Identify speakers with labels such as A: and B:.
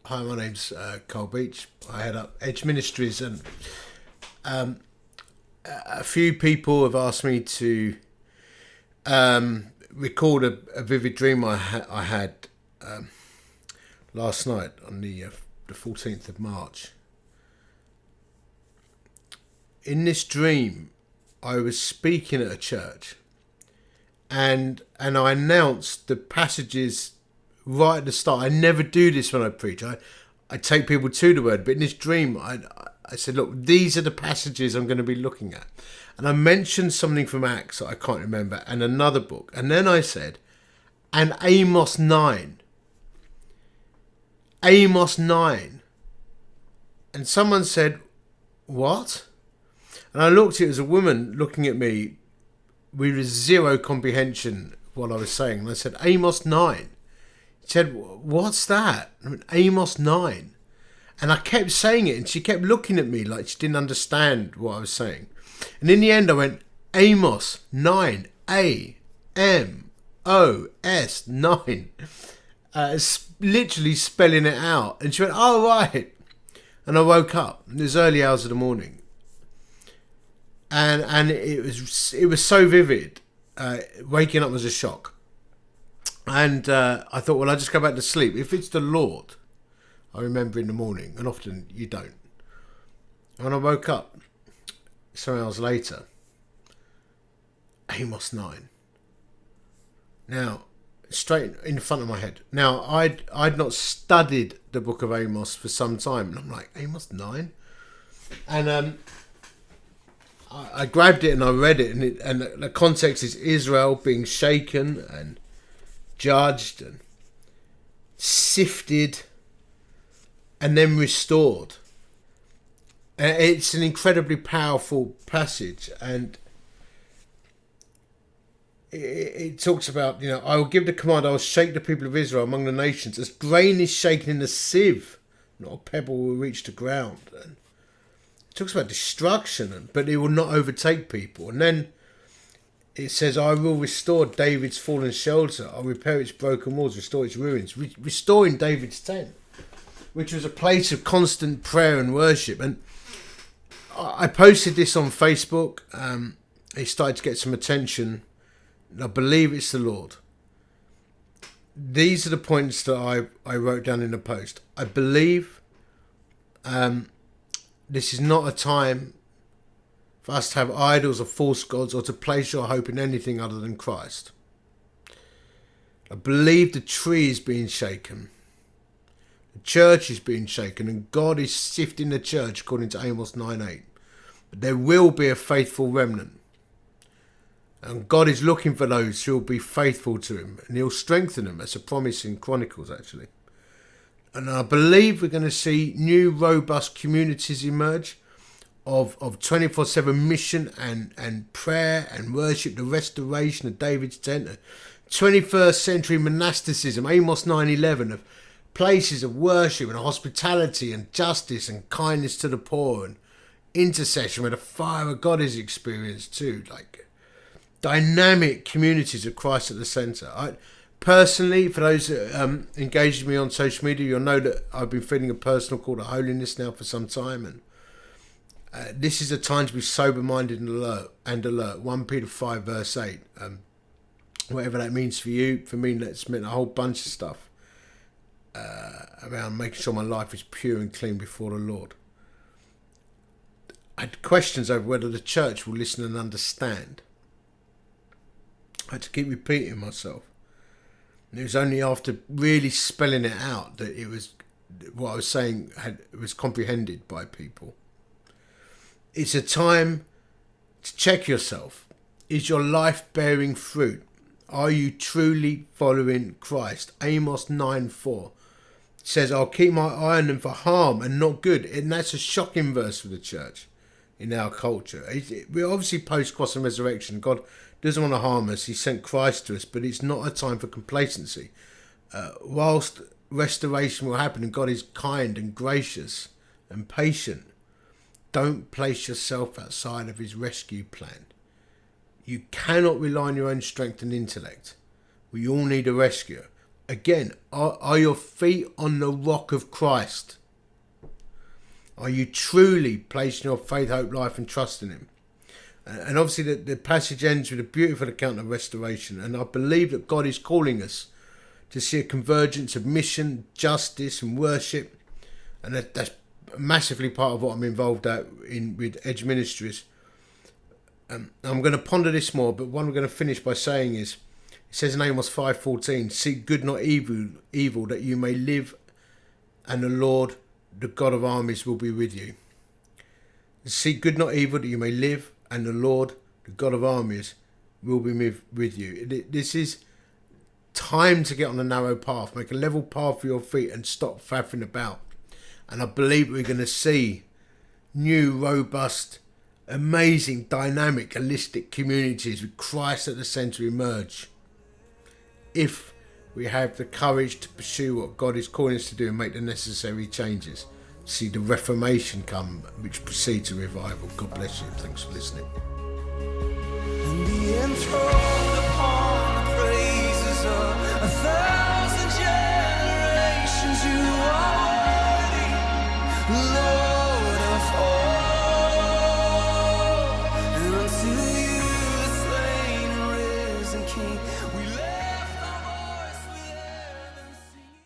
A: Hi, my name's Carl Beech. I head up Edge Ministries, and a few people have asked me to record a vivid dream I had last night on the 14th of March. In this dream, I was speaking at a church, and I announced the passages right at the start. I never do this when I preach. I take people to the word, but in this dream, I said, look, these are the passages I'm going to be looking at. And I mentioned something from Acts that I can't remember, and another book. And then I said, and Amos 9. Amos 9. And someone said, what? And I looked at it as a woman looking at me with zero comprehension of what I was saying. And I said, Amos 9. She said, what's that? I mean, Amos 9. And I kept saying it, and she kept looking at me like she didn't understand what I was saying. And in the end, I went, Amos 9. A-M-O-S 9. Literally spelling it out. And she went, oh, right. And I woke up. It was early hours of the morning. And it was so vivid. Waking up was a shock. And I thought, well, I'll just go back to sleep. If it's the Lord, I remember in the morning, and often you don't. And I woke up some hours later. Amos 9. Now, straight in front of my head. Now, I'd not studied the book of Amos for some time. And I'm like, Amos 9? And I grabbed it and I read it. And the context is Israel being shaken and judged and sifted and then restored. It's an incredibly powerful passage, and it talks about, I will give the command, I will shake the people of Israel among the nations as grain is shaken in a sieve, not a pebble will reach the ground. And it talks about destruction, but it will not overtake people. And then it says, I will restore David's fallen shelter. I'll repair its broken walls, restore its ruins. Restoring David's tent, which was a place of constant prayer and worship. And I posted this on Facebook. It started to get some attention. I believe it's the Lord. These are the points that I wrote down in the post. I believe this is not a time for us to have idols or false gods or to place your hope in anything other than Christ. I believe the tree is being shaken. The church is being shaken, and God is sifting the church according to Amos 9:8. But there will be a faithful remnant. And God is looking for those who will be faithful to him, and he'll strengthen them. That's a promise in Chronicles, actually. And I believe we're going to see new robust communities emerge of 24/7 mission and prayer and worship, the restoration of David's tent, 21st century monasticism, Amos 9:11, of places of worship and hospitality and justice and kindness to the poor and intercession where the fire of God is experienced too, like dynamic communities of Christ at the centre. Personally, for those that engage with me on social media, you'll know that I've been feeling a personal call to holiness now for some time, and this is a time to be sober-minded and alert. 1 Peter 5 verse 8. Whatever that means for you, for me, that's meant a whole bunch of stuff around making sure my life is pure and clean before the Lord. I had questions over whether the church will listen and understand. I had to keep repeating myself. And it was only after really spelling it out that it was what I was saying was comprehended by people. It's a time to check yourself. Is your life bearing fruit? Are you truly following Christ? Amos 9:4 says, I'll keep my eye on them for harm and not good. And that's a shocking verse for the church in our culture. We're obviously post-cross and resurrection. God doesn't want to harm us. He sent Christ to us, but it's not a time for complacency. Whilst restoration will happen and God is kind and gracious and patient, don't place yourself outside of his rescue plan. You cannot rely on your own strength and intellect. We all need a rescuer. Again, are your feet on the rock of Christ? Are you truly placing your faith, hope, life and trust in him? And obviously the passage ends with a beautiful account of restoration. And I believe that God is calling us to see a convergence of mission, justice and worship. And that's massively part of what I'm involved in with Edge Ministries. I'm going to ponder this more, but what I'm going to finish by saying is, it says in Amos 5:14, seek good not evil that you may live, and the Lord, the God of armies, will be with you. Seek good not evil that you may live, and the Lord, the God of armies, will be with you. This is time to get on a narrow path, make a level path for your feet and stop faffing about. And I believe we're going to see new, robust, amazing, dynamic, holistic communities with Christ at the centre emerge. If we have the courage to pursue what God is calling us to do and make the necessary changes, see the reformation come which precedes a revival. God bless you. Thanks for listening.